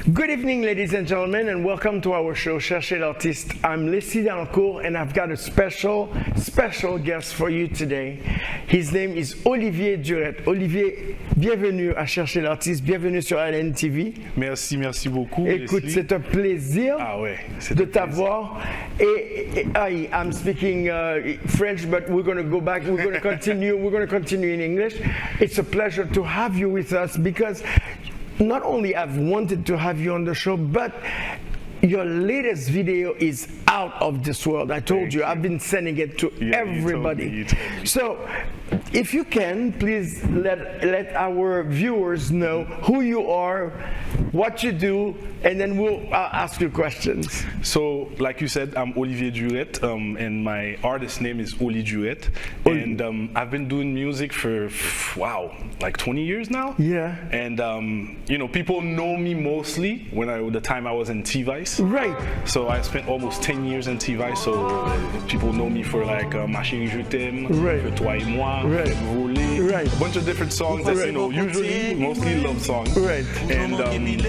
Good evening, ladies and gentlemen, and welcome to our show, CHERCHER L ARTISTE. I'm Leslie Dalencour, and I've got a special guest for you today. His name is Olivier Duret. Olivier, bienvenue à CHERCHER L ARTISTE, bienvenue sur LNTV. Merci beaucoup. Écoute, c'est un plaisir de t'avoir. I'm speaking French, but we're going to go back. We're going to continue in English. It's a pleasure to have you with us because not only I've wanted to have you on the show, but your latest video is out of this world. I told you, I've been sending it to everybody. You told me. So, if you can, please let our viewers know who you are, what you do, and then we'll ask you questions. So, like you said, I'm Olivier Duret, and my artist name is Oli Duret. And I've been doing music for, like 20 years now. Yeah. And, people know me mostly the time I was in T-Vice. Right. So I spent almost 10 years in T-Vice, so people know me for like Ma Chérie Je T'aime, Right. Toi et Moi, Right. Voler, Right. a bunch of different songs that, usually mostly love songs. Right. And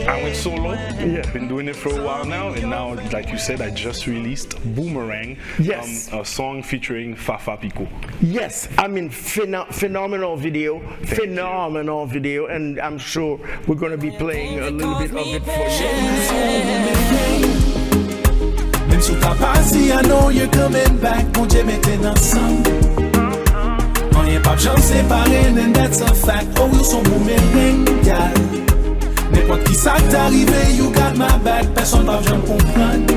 I went solo. Yeah. Been doing it for a while now, and now, like you said, I just released Boomerang, Yes. A song featuring Fafa Pico. Yes, I mean phenomenal video, video, and I'm sure we're going to be playing a little bit of it for you. Même sous ta passe, I know you're coming back. Mon Dieu, mettez ensemble. On y est pas de chance séparés, and that's a fact. Oh, you son boomerang, gal. N'importe qui ça t'est arrivé, you got my back. Personne va jamais comprendre.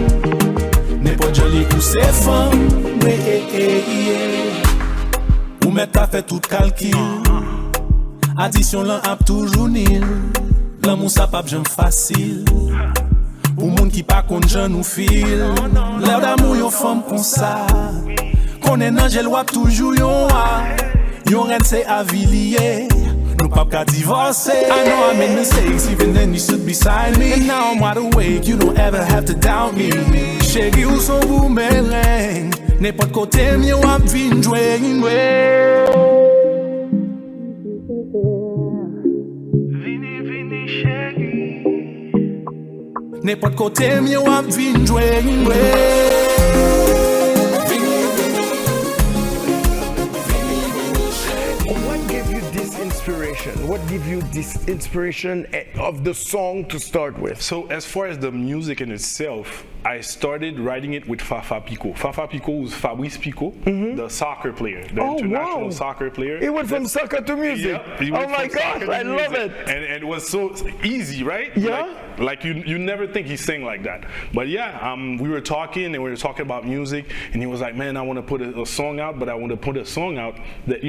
N'importe joli ou c'est fin. Ou mettre t'as fait tout calcul. Addition l'un a toujours nil. L'amour ça pas jamais facile. Pour moun qui pas kon jan nou fil. L'air d'amour yon femme kon sa. Konnen angel wap toujours yon a. Yon ren se avilier. Nou pap ka divorce. I know I made mistakes, even then you stood beside me. And now I'm wide awake, you don't ever have to doubt me. Chéri ou son boomerang. N'importe kote mye wap vin jwe. Vini chéri. N'importe côté, mieux wap vin jouer. What gave you this inspiration? What gave you this inspiration of the song to start with? So as far as the music in itself, I started writing it with Fafa Pico. Fafa Pico was Fabrice Pico, the soccer player, the international soccer player. He went from soccer to music. Yeah, oh my gosh, I love it. And it was so easy, right? Yeah. Like you never think he's saying like that. But yeah, we were talking and we were talking about music, and he was like, man, I want to put a song out, but I want to put a song out that,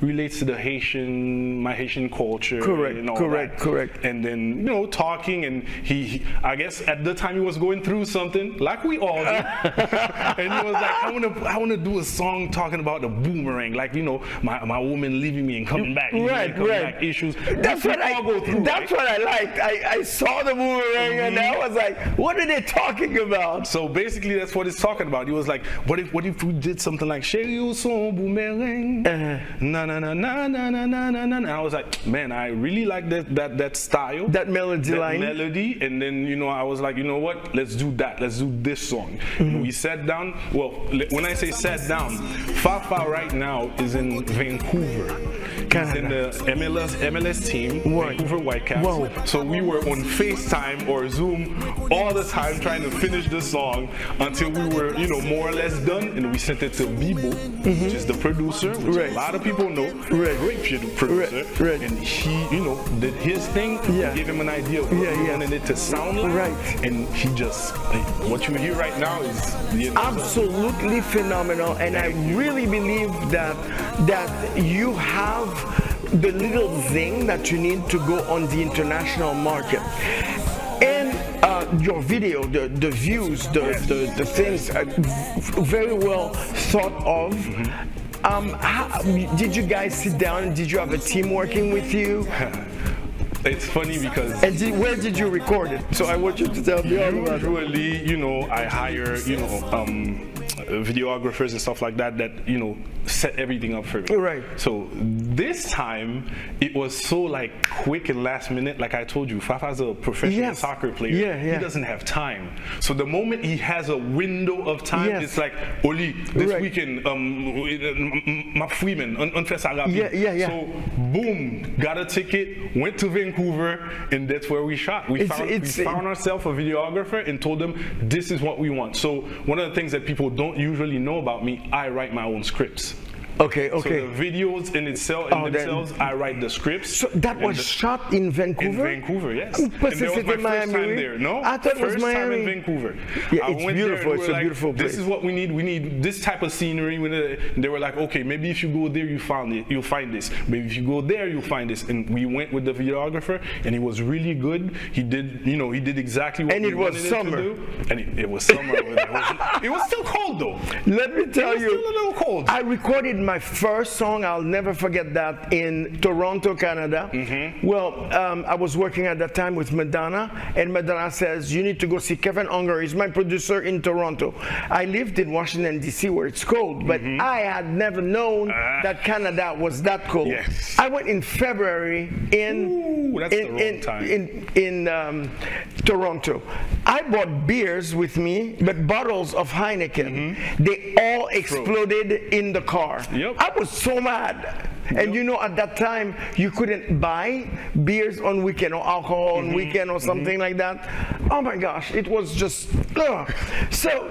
relates to the my Haitian culture. Correct, and all correct, that. correct. And then, talking, and he, I guess at the time he was going through something, like we all do. And he was like, I want to do a song talking about the boomerang, like, my woman leaving me and coming back. Right. Back issues. That's what I go through. That's what I liked. I saw the boomerang and I was like, what are they talking about? So basically that's what it's talking about. He was like, what if we did something like Chéri ou son boomerang? Na na na na na na na na na. And I was like, man, I really like that style. That melody line. Melody. And then, I was like, you know what? Let's do that. Let's do this song. We sat down. Well, when I say sat down, Fafa right now is in Vancouver. He's in the MLS team, Vancouver Whitecaps. Wow. So we were on FaceTime or Zoom all the time trying to finish the song until we were, more or less done, and we sent it to Bibo, which is the producer, which a lot of people know, great producer, and he, did his thing, gave him an idea of what he wanted it to sound like, and he just, what you hear right now is absolutely phenomenal, and I really believe that you have the little zing that you need to go on the international market. And your video, the views, the things are very well thought of. Did you guys sit down? Did you have a team working with you? It's funny because... And where did you record it? So I want you to tell me all about it. Usually, I hire, videographers and stuff like that you know set everything up for me. Right. So this time it was so like quick and last minute. Like I told you, Fafa's a professional soccer player. Yeah, yeah. He doesn't have time. So the moment he has a window of time, it's like, Oli, this weekend, ma freeman, on fait ça rapide. Yeah. So boom, got a ticket, went to Vancouver, and that's where we shot. We found ourselves a videographer and told them this is what we want. So one of the things that people don't usually know about me, I write my own scripts. Okay. So the videos in themselves, I write the scripts. So that was shot in Vancouver? In Vancouver, yes. And that was my first time there. No, I thought it was Miami. Time in Vancouver. Yeah, it's beautiful. It's a beautiful place. This is what we need. We need this type of scenery. They were like, okay, maybe if you go there, you'll find this. Maybe if you go there, you'll find this. And we went with the videographer, and he was really good. He did exactly what we wanted him to do. And it was summer over there. It was still cold though. Let me tell you, it was still a little cold. I recorded my first song, I'll never forget that, in Toronto, Canada. Well, I was working at that time with Madonna, and Madonna says, you need to go see Kevin Unger. He's my producer in Toronto. I lived in Washington, D.C., where it's cold, but I had never known that Canada was that cold. Yes. I went in February in Toronto. I bought beers with me, but bottles of Heineken. They all exploded in the car. Yep. I was so mad. And you know, at that time, you couldn't buy beers on weekend or alcohol on weekend or something like that. Oh my gosh, it was just, ugh. So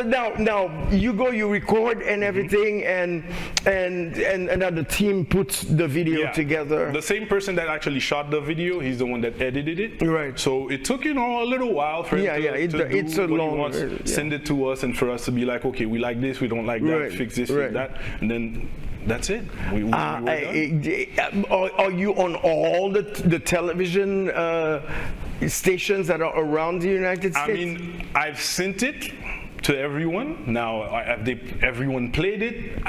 now you record and everything, and now the team puts the video together. The same person that actually shot the video, he's the one that edited it. Right. So it took a little while for him to do send it to us, and for us to be like, okay, we like this, we don't like that, fix this, fix that, and then that's it. Are you on all the television stations that are around the United States? I mean, I've sent it to everyone. Now, everyone played it.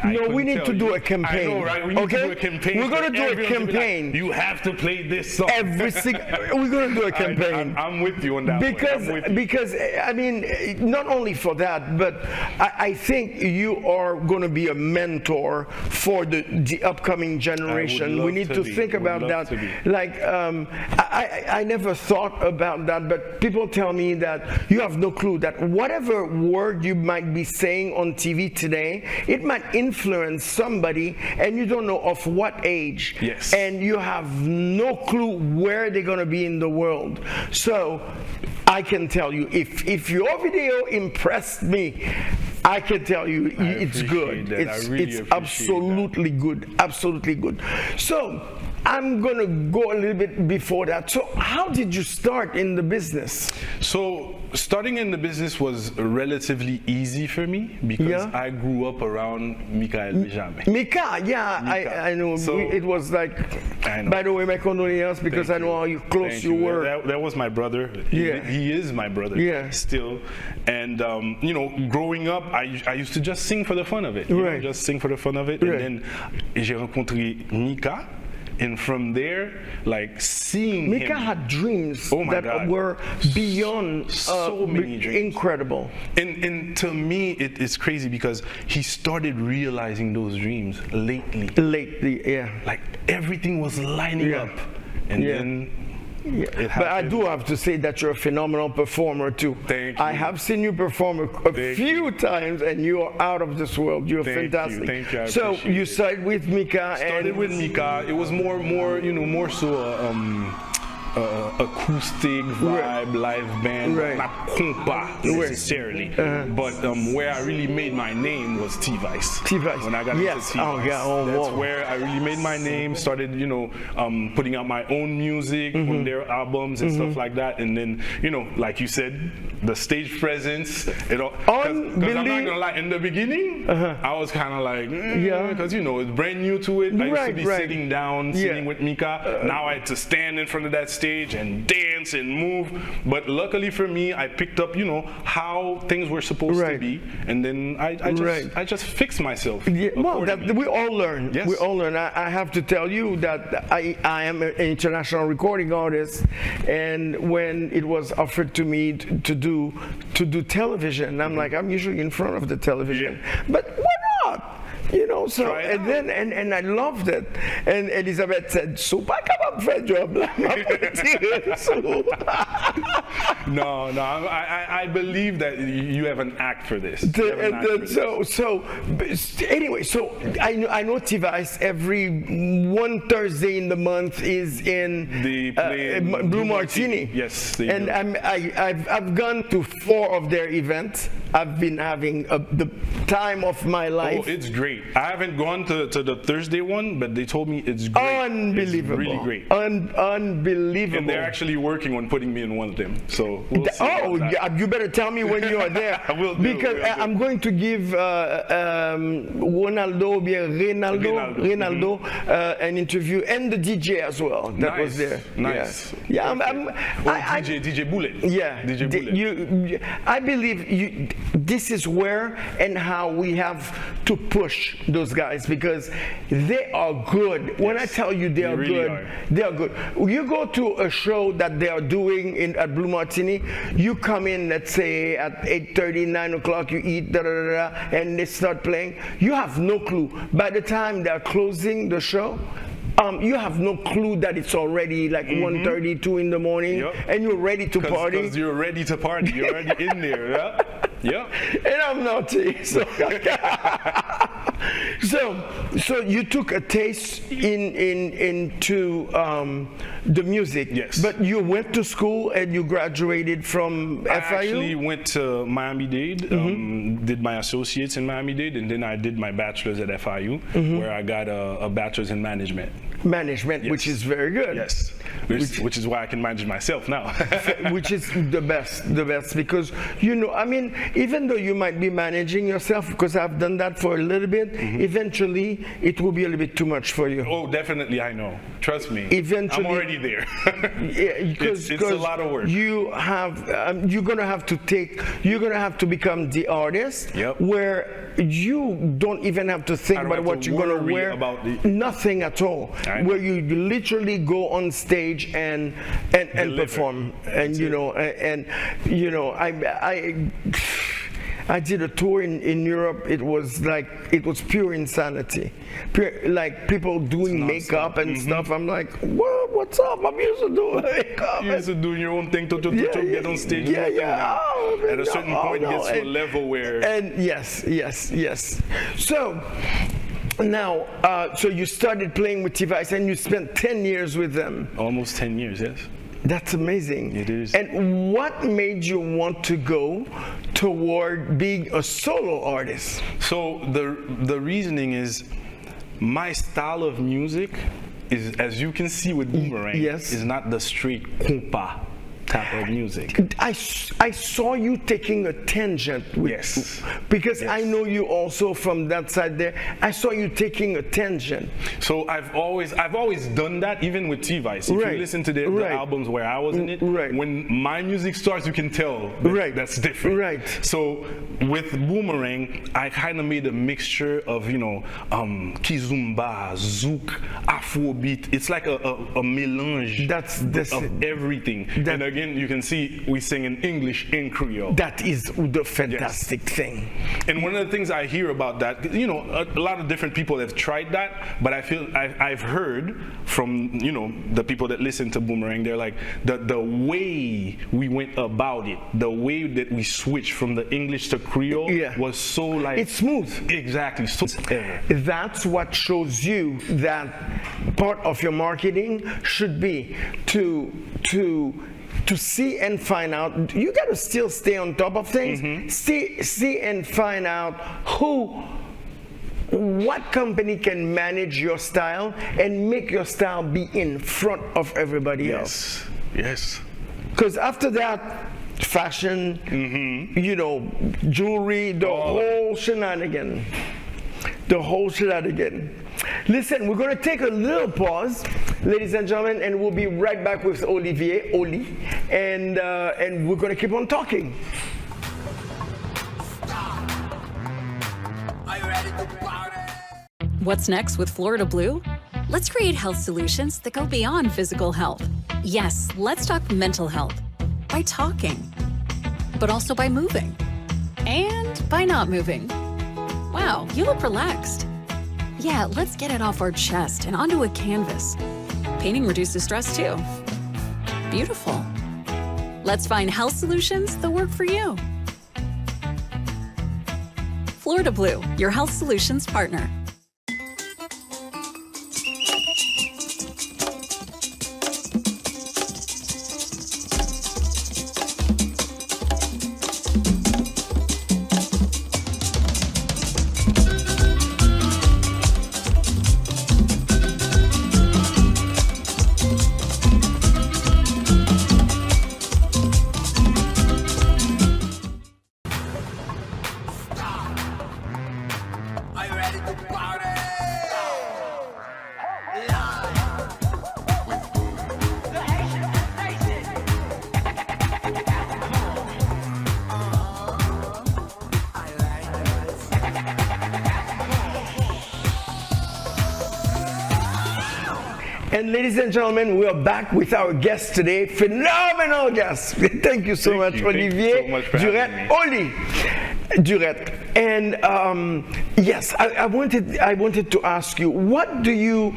No, we need to do a campaign. I know, right? We need to do a campaign. We're going to do a campaign. Like, you have to play this song. We're going to do a campaign. I'm with you on that because I mean, not only for that, but I think you are going to be a mentor for the upcoming generation. We need to think about that. Like, I never thought about that, but people tell me that you have no clue that whatever word you might be saying on TV today, it might influence somebody, and you don't know of what age. Yes. And you have no clue where they're going to be in the world. So I can tell you, if your video impressed me, I can tell you it's good. It's absolutely good. Absolutely good. So I'm going to go a little bit before that. So how did you start in the business? So starting in the business was relatively easy for me because I grew up around Michael Benjamin. Mika, I know. So, it was like, by the way, my condolences, because I know how close you were. That was my brother. He is my brother still. And, growing up, I used to just sing for the fun of it. Just sing for the fun of it. And then j'ai rencontré Mika. And from there, like seeing Mika had dreams that were beyond so many dreams. Incredible. And to me, it's crazy because he started realizing those dreams lately. Like everything was lining up. And then but I do have to say that you're a phenomenal performer too. Thank you. I have seen you perform a few times, and you are out of this world. You're fantastic. Thank you. So you started with Mika. It was more so acoustic vibe, live band, not compa necessarily. But where I really made my name was T-Vice. When I got into T-Vice, that's where I really made my name. Started, putting out my own music on their albums and stuff like that. And then, like you said, the stage presence. Because I'm not gonna lie, in the beginning, I was kind of like, because it's brand new to it. I used to be sitting down, singing with Mika. Now I had to stand in front of that stage stage and dance and move. But luckily for me, I picked up, you know, how things were supposed to be, and then I just fixed myself. Yeah, well, we all learn. Yes. We all learn. I have to tell you that I am an international recording artist, and when it was offered to me to do television, I'm like, I'm usually in front of the television, but why not? You know, so and then and I loved it. And Elizabeth said, "So pas capable faire job là." No, I believe that you have an act for this. Anyway, so I know T-Vice every one Thursday in the month is in the Blue Martini. Yes, and I've gone to 4 of their events. I've been having the time of my life. Oh, it's great. I haven't gone to the Thursday one, but they told me it's great. Unbelievable. It's really great. Unbelievable. And they're actually working on putting me in one of them. So we'll see yeah, you better tell me when you are there. I will do. Because I'm going to give Reynaldo an interview, and the DJ as well that was there. Nice. Yeah. DJ Bullet. Yeah. DJ Bullet. I believe this is where and how we have to push those guys, because they are good. When I tell you they are good, they are good. You go to a show that they are doing at Blue Martini, you come in, let's say at 8:30, 9 o'clock, you eat, and they start playing. You have no clue. By the time they're closing the show, you have no clue that it's already like 1:30, 2 in the morning, and you're ready to party. Because you're ready to party. You're already in there, yeah? Yeah. And I'm naughty. So you took a taste into the music. Yes. But you went to school and you graduated from FIU? I actually went to Miami-Dade, did my associates in Miami-Dade, and then I did my bachelor's at FIU, where I got a bachelor's in management. Management, which is very good. Yes. Which is why I can manage myself now. Which is the best, because, you know, I mean, even though you might be managing yourself, because I've done that for a little bit, eventually it will be a little bit too much for you. Oh, definitely, I know. Trust me. Eventually, I'm already there. Yeah, because it's a lot of work. You have, you're gonna have to become the artist, where you don't even have to think about what you're gonna wear, nothing at all. Where you literally go on stage and perform, and I did a tour in Europe. It was pure insanity, like people doing makeup and stuff. I'm like, what's up? I'm used to doing makeup. You're used to doing your own thing to get on stage. At a certain point, it gets to a level where. And yes. So. Now, so you started playing with T-Vice and you spent 10 years with them. Almost 10 years, yes. That's amazing. It is. And what made you want to go toward being a solo artist? So the reasoning is my style of music is, as you can see with Boomerang, is not the straight compa type of music. I saw you taking a tangent with, because I know you also from that side there. I saw you taking a tangent. So I've always done that, even with T-Vice. If you listen to the albums where I was in it, when my music starts, you can tell that's different. Right. So with Boomerang, I kind of made a mixture of, kizumba, zouk, afrobeat. It's like a melange of everything. And again, you can see we sing in English and Creole. That is the fantastic thing. And one of the things I hear about that, a lot of different people have tried that, but I feel I've heard from the people that listen to Boomerang, they're like the way we went about it, the way that we switched from the English to Creole was so like it's smooth. Exactly. So that's what shows you that part of your marketing should be to see and find out. You got to still stay on top of things. See and find out what company can manage your style and make your style be in front of everybody else. Yes. Because after that, fashion, jewelry, the whole shenanigan. Listen, we're going to take a little pause. ladies and gentlemen, and we'll be right back with Olivier, and we're going to keep on talking. What's next with Florida Blue? Let's create health solutions that go beyond physical health. Yes, let's talk mental health by talking, but also by moving and by not moving. Wow, you look relaxed. Yeah, let's get it off our chest and onto a canvas. Painting reduces stress too. Beautiful. Let's find health solutions that work for you. Florida Blue, your health solutions partner. And ladies and gentlemen, we are back with our guest today. Phenomenal guest. Thank you so much, Olivier Duret. Oli Duret. And yes, I wanted to ask you, what do you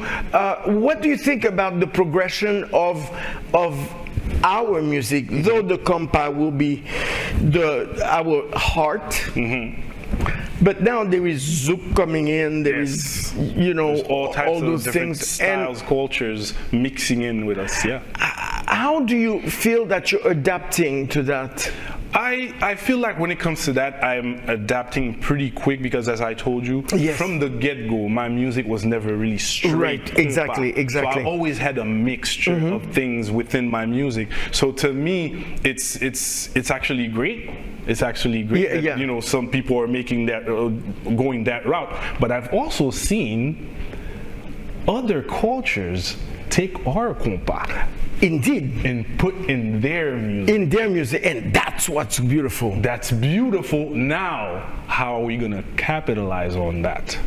think about the progression of our music? Though the compa will be our heart. Mm-hmm. But now there is Zouk coming in, there is, There's all types all those of different things. styles, cultures mixing in with us, yeah. How do you feel that you're adapting to that? I feel like when it comes to that, I'm adapting pretty quick because, as I told you, yes, from the get-go, my music was never really straight. Right, exactly. So I always had a mixture of things within my music. So to me, it's actually great. It's actually great that, some people are making that, going that route. But I've also seen other cultures take our compa. Indeed. And put in their music. And that's what's beautiful. That's beautiful. Now, how are we going to capitalize on that?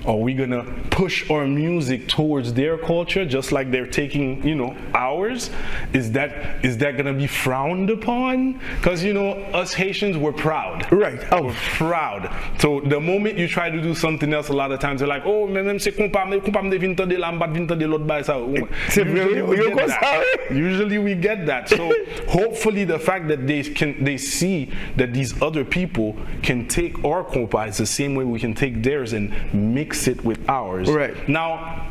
Are we going to push our music towards their culture just like they're taking, ours? Is that going to be frowned upon? Because, us Haitians, we're proud. Right. Oh. We're proud. So the moment you try to do something else, a lot of times they're like, oh, même c'est compa me vin tande la, m'bat vin tande l'autre ba ça. Usually we get that. So hopefully the fact that they see that these other people can take our compa, it's the same way we can take theirs and mix it with ours. Right. Now,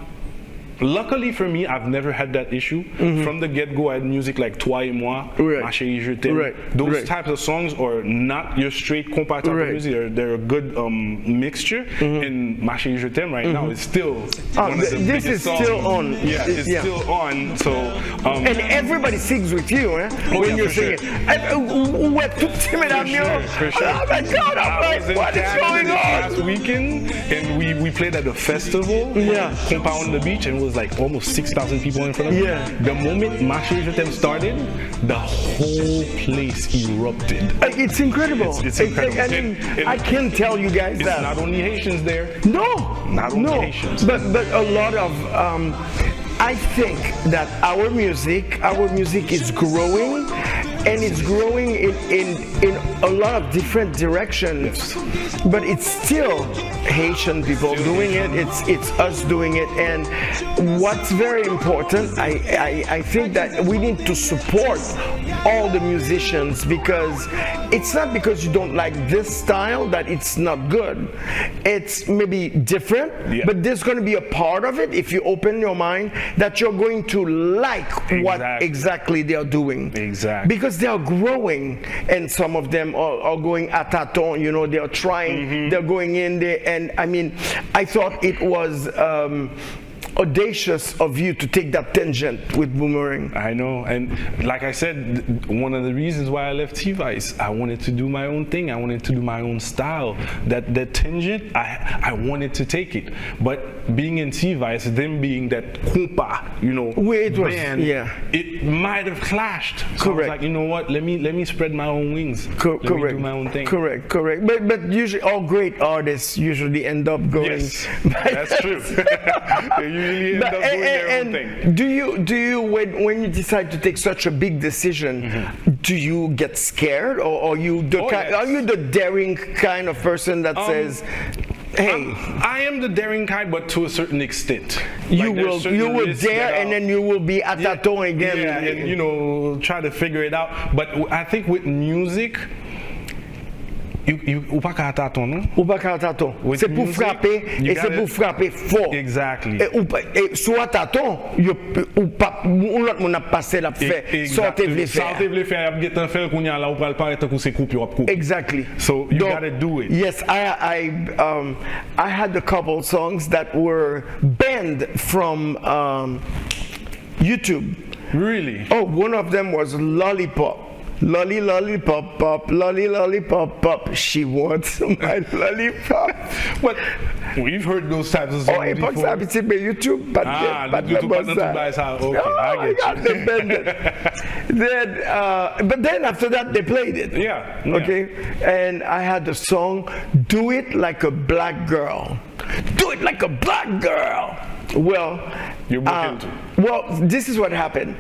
luckily for me, I've never had that issue. From the get-go, I had music like Toi et Moi, Ma Chérie Je t'aime. Those types of songs are not your straight compa type of music. They're a good mixture. And Ma Chérie Je t'aime right now is still one of the this is songs. Still on. Yeah, it's still on. So and everybody sings with you, when you're singing. Oh my God! I'm like, what is going on? Last weekend, and we played at a festival. Compa on the beach, and it was like almost 6,000 people in front of me. The moment Ma Chérie Je t'aime started, the whole place erupted. It's incredible. It's incredible. I mean, I can tell you guys it's that. Not only Haitians there. Not only Haitians. But a lot of. I think that our music is growing, and it's growing in a lot of different directions. But it's still Haitian people doing it. It's us doing it. And what's very important, I think that we need to support all the musicians, because it's not because you don't like this style that it's not good. It's maybe different, but there's going to be a part of it, if you open your mind, that you're going to like what exactly they're doing. Exactly. Because they are growing, and some of them are going à tâtons, they're trying, they're going in there. And I mean, I thought it was audacious of you to take that tangent with Boomerang. I know, and like I said, one of the reasons why I left T-Vice, I wanted to do my own thing. I wanted to do my own style. That tangent, I wanted to take it. But being in T-Vice, them being that compa, band, it might have clashed. So I was like, you know what? Let me spread my own wings. Let me do my own thing. Correct. But usually, all great artists usually end up going. Yes, that's true. They usually end up doing their own thing. Do you when you decide to take such a big decision, do you get scared, or are you the daring kind of person that says, hey, I am the daring kind, but to a certain extent. You will dare, and then you will be at tâtons again. Yeah, and try to figure it out. But I think with music, ou pas qu'à tâtons, non? Ou pas qu'à tâtons. C'est pour frapper, et c'est pour frapper fort. Exactly. Et soit tâtons, ou l'autre mon a passé la fait, sortez vle faire. Sortez vle faire, y a get un fait qu'on y a là, ou pas le paraître qu'on se coupe, Exactly. So you gotta do it. Yes, I had a couple songs that were banned from YouTube. Really? Oh, one of them was Lollipop. Lolly, lollipop, pop, lolly, lollipop, pop. She wants my lollipop. But we've heard those types of songs before. Oh, ça petit mais YouTube, but YouTube, okay, I get you. But then after that they played it. Yeah. Okay, and I had the song "Do It Like a Black Girl." Do it like a black girl. Well, well, this is what happened.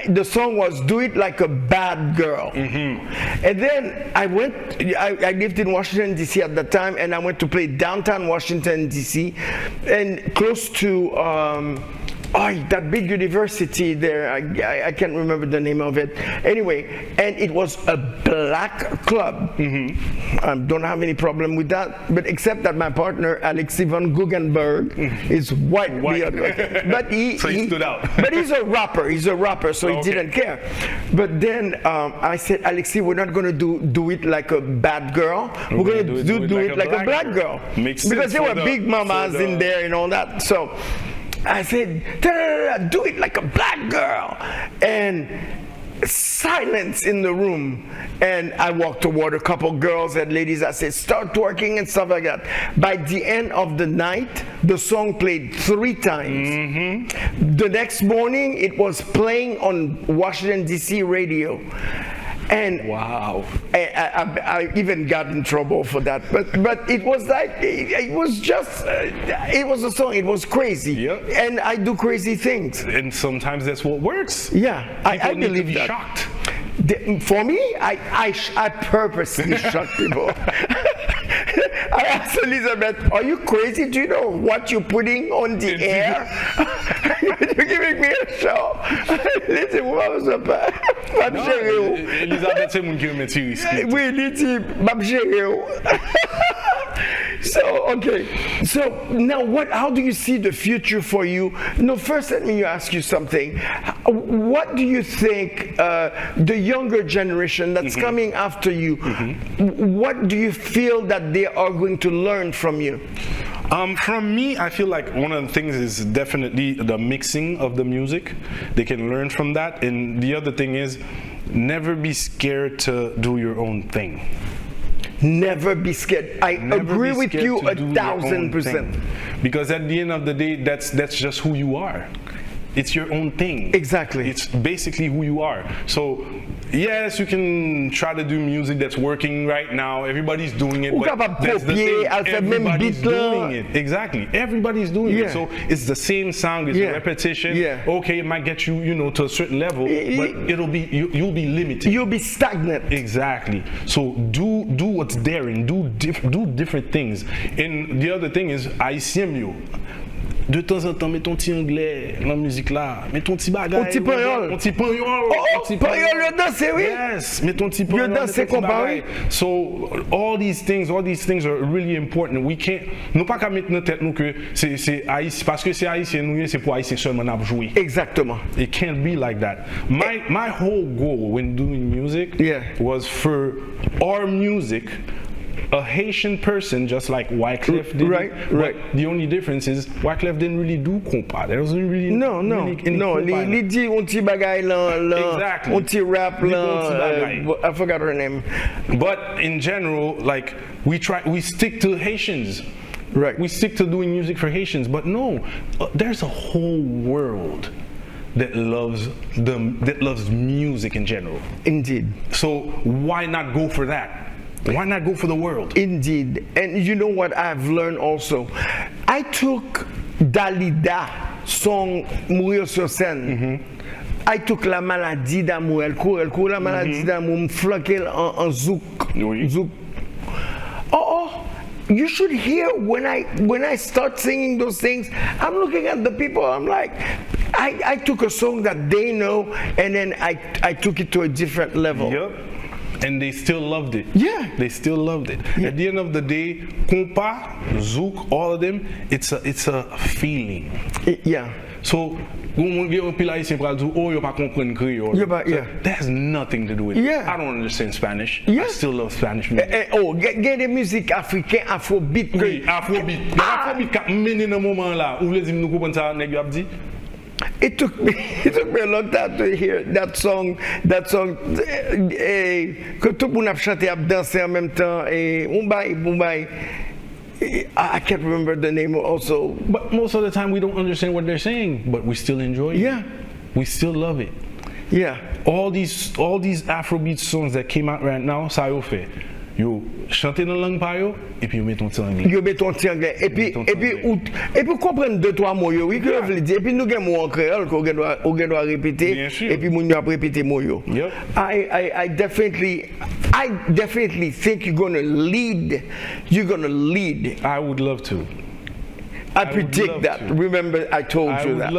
The song was "Do It Like a Bad Girl," and then I lived in Washington D.C. at that time, and I went to play downtown Washington D.C. and close to that big university there. I can't remember the name of it. Anyway, and it was a black club. I don't have any problem with that, but except that my partner Alexis von Guggenberg is white. But he stood out. But he's a rapper, so he didn't care. But then I said, Alexis, we're not going to do it like a bad girl. We're going to do it like a black girl. Because there were big mamas in there and all that. So I said, do it like a black girl. And silence in the room. And I walked toward a couple girls and ladies. I said, start twerking and stuff like that. By the end of the night, the song played 3 times. The next morning, it was playing on Washington, D.C. radio. And wow, I even got in trouble for that. But it was like, it was just, it was a song. It was crazy. Yep. And I do crazy things. And sometimes that's what works. Yeah, I believe need to be that. Shocked. For me, I purposely shock people. I asked Elizabeth, are you crazy? Do you know what you're putting on the air? You're giving me a show. Listen, what was up? Elizabeth, c'est mon qui remet risque. Oui, Liti, So, okay. So now how do you see the future for you? No, first let me ask you something. What do you think the younger generation that's coming after you, what do you feel that they are going to learn from you? From me, I feel like one of the things is definitely the mixing of the music. They can learn from that. And the other thing is, never be scared to do your own thing. Never be scared. I agree with you 1,000%. Because at the end of the day, that's just who you are. It's your own thing. Exactly. It's basically who you are. So yes, you can try to do music that's working right now. Everybody's doing it. But that's the thing. Everybody's doing it. Exactly. Everybody's doing it. So it's the same sound. It's repetition. Okay, it might get you, to a certain level, but you'll be limited. You'll be stagnant. Exactly. So do what's daring. Do different things. And the other thing is, haïtien mieux. De temps en temps, mets ton petit anglais dans la musique là, mets ton petit bagage. Un petit payol. Un petit payol. Oh, payol, le danse, oui. Yes, mets ton petit payol. Le danse comparé. So all these things are really important. We can't, nous pas qu'à mettre dans tête nous que c'est haïtien, parce que c'est haïtien, nous c'est pour haïtien seulement n'a jouer. Exactement. It can't be like that. My whole goal when doing music was for our music a Haitian person, just like Wyclef did. Right. But the only difference is Wyclef didn't really do compa. There wasn't really No. Li di un ti bagay lan, Exactly. un ti rap Li lan. un ti bagay. I forgot her name. But in general, like we stick to Haitians. Right. We stick to doing music for Haitians, but no, there's a whole world that loves music in general. Indeed. So why not go for that? Why not go for the world? Indeed. And you know what I've learned also? I took Dalida song Mourir sur scène. I took La Maladie d'amour. Elle court la maladie d'amour. Me flanquer en zouk. Oui. Zouk. Oh. You should hear when I start singing those things, I'm looking at the people, I'm like, I took a song that they know and then I took it to a different level. Yep. And they still loved it. Yeah. They still loved it. Yeah. At the end of the day, compa, zouk, all of them, it's a feeling. Yeah. So when you that has nothing to do with it. Yeah. I don't understand Spanish. Yeah. I still love Spanish music. Get the music African, Afrobeat. Oui, Afrobeat. Le Afrobeat qui mené dans moment là, ou les nous comprendre ça nèg yo ap di? It took me a long time to hear that song que tout le monde a chanté, a dansé en même temps et Mumbai. I can't remember the name also. But most of the time we don't understand what they're saying, but we still enjoy it. Yeah. We still love it. Yeah. All these Afrobeat songs that came out right now, ça yo fait. Yo chanter dans langue pa yo et puis yo met ton ti anglais. Yo met ton ti anglais et puis comprendre deux trois mots yo, oui que veut dire et puis nous gen mot en créole qu'on doit répéter et puis moun yo a répéter mot yo. Yep. I definitely think you're going to lead. I would love to. I predict that. Remember, I told you that.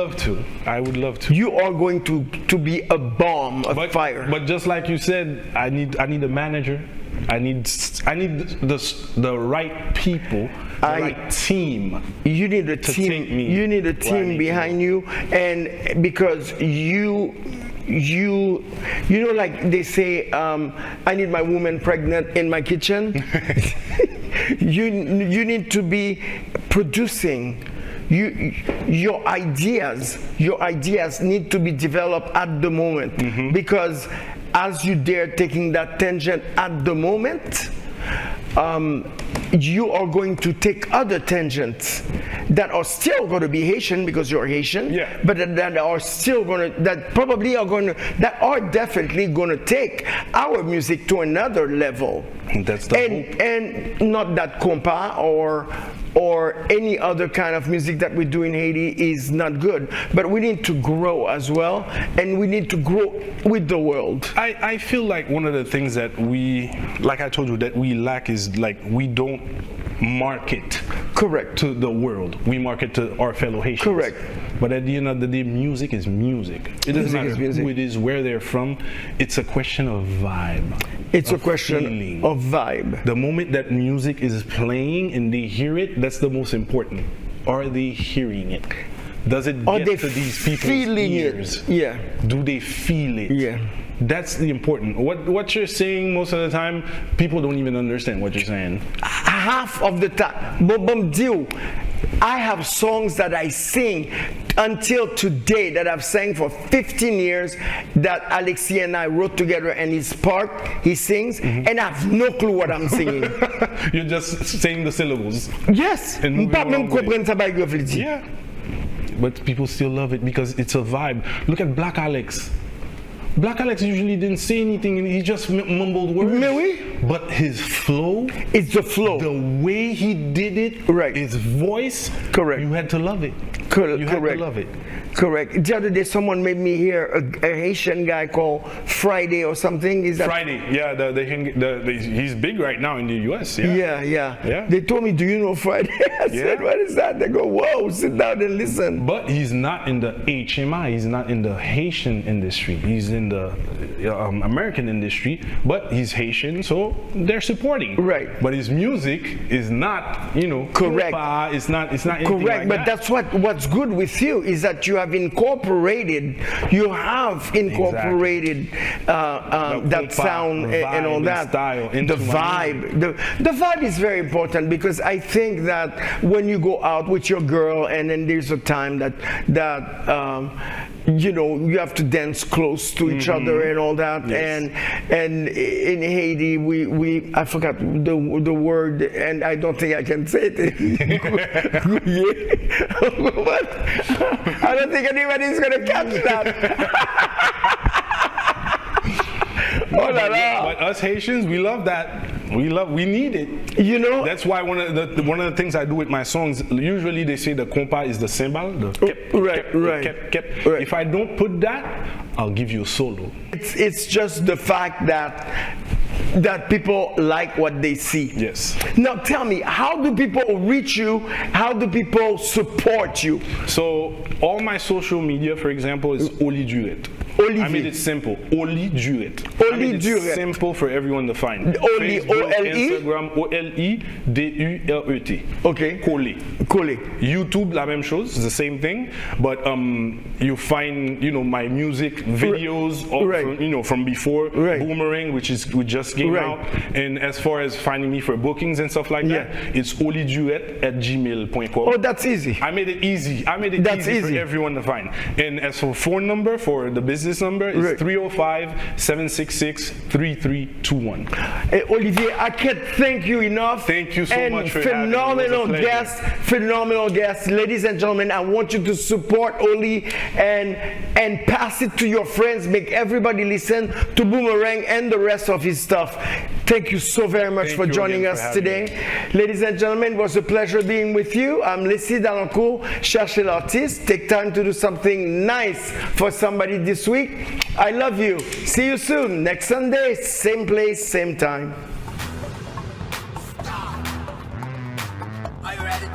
I would love to. You are going to be a bomb of fire. But just like you said, I need a manager. I need the right people, right team. You need a team. You need a team behind you, and because you know, like they say, I need my woman pregnant in my kitchen. you need to be producing. Your ideas need to be developed at the moment, because as you dare taking that tangent at the moment, you are going to take other tangents that are still going to be Haitian because you're Haitian, but that are definitely going to take our music to another level. That's the hope. And not that compa or any other kind of music that we do in Haiti is not good, but we need to grow as well, and we need to grow with the world. I feel like one of the things that we, like I told you, that we lack is like we don't market to the world. We market to our fellow Haitians. Correct. But at the end of the day, music is music. It doesn't matter who it is, where they're from. It's a question of vibe. It's a question of vibe. The moment that music is playing and they hear it, that's the most important. Are they hearing it? Does it get to these people's ears? Yeah. Do they feel it? Yeah. That's the important. What you're saying most of the time, people don't even understand what you're saying. Half of the time, I have songs that I sing until today that I've sang for 15 years that Alexis and I wrote together, and he's part, he sings, and I have no clue what I'm singing. You're just saying the syllables. Yes. Yeah. But people still love it because it's a vibe. Look at Black Alex. Black Alex usually didn't say anything, and he just mumbled words. Mais oui. But his flow, it's the flow. The way he did it, right. His voice, correct. You had to love it. Correct. You had to love it. Correct. The other day, someone made me hear a Haitian guy called Friday or something. Is that Friday? Yeah, he's big right now in the U.S. Yeah. They told me, "Do you know Friday?" I said, "What is that?" They go, "Whoa, sit down and listen." But he's not in the HMI. He's not in the Haitian industry. He's in the American industry. But he's Haitian, so they're supporting. Right. But his music is not, correct. It's not. It's not correct. Like but that. That's what's what's good with you is that you have incorporated that sound and all that. Style the vibe. The vibe is very important, because I think that when you go out with your girl and then there's a time that you know, you have to dance close to each other and all that. Yes. And in Haiti, I forgot the word, and I don't think I can say it. What? I don't think anybody's gonna catch that. Oh la la. But us Haitians, we love that. We need it. You know, that's why one of the things I do with my songs, usually they say the compa is the cymbal, the kep, kep. Right. If I don't put that, I'll give you a solo. It's just the fact that people like what they see. Yes. Now tell me, how do people reach you? How do people support you? So all my social media, for example, is Olivier Duret. Olivier. I made it simple. Olivier Duret. Olivier Duret. Simple for everyone to find. Oli, Facebook, O-L-E? Instagram, O-L-I-D-U-R-E-T. Okay. Collé. YouTube, la même chose, it's the same thing. But you find, you know, my music videos, from before, Boomerang, which we just came out. And as far as finding me for bookings and stuff like that, it's oliduet@gmail.com. Oh, that's easy. I made it easy. Easy for everyone to find. And as for phone number, for the business number, is 305-766-3321. Hey, Olivier, I can't thank you enough. Thank you so much for having me. Phenomenal guest. Ladies and gentlemen, I want you to support Oli and pass it to your friends. Make everybody listen to Boomerang and the rest of his stuff. Thank you so very much for joining us today. Ladies and gentlemen, it was a pleasure being with you. I'm Leslie Dalencour, CHERCHER L ARTISTE. Take time to do something nice for somebody this week. I love you. See you soon. Next Sunday, same place, same time. Are you ready?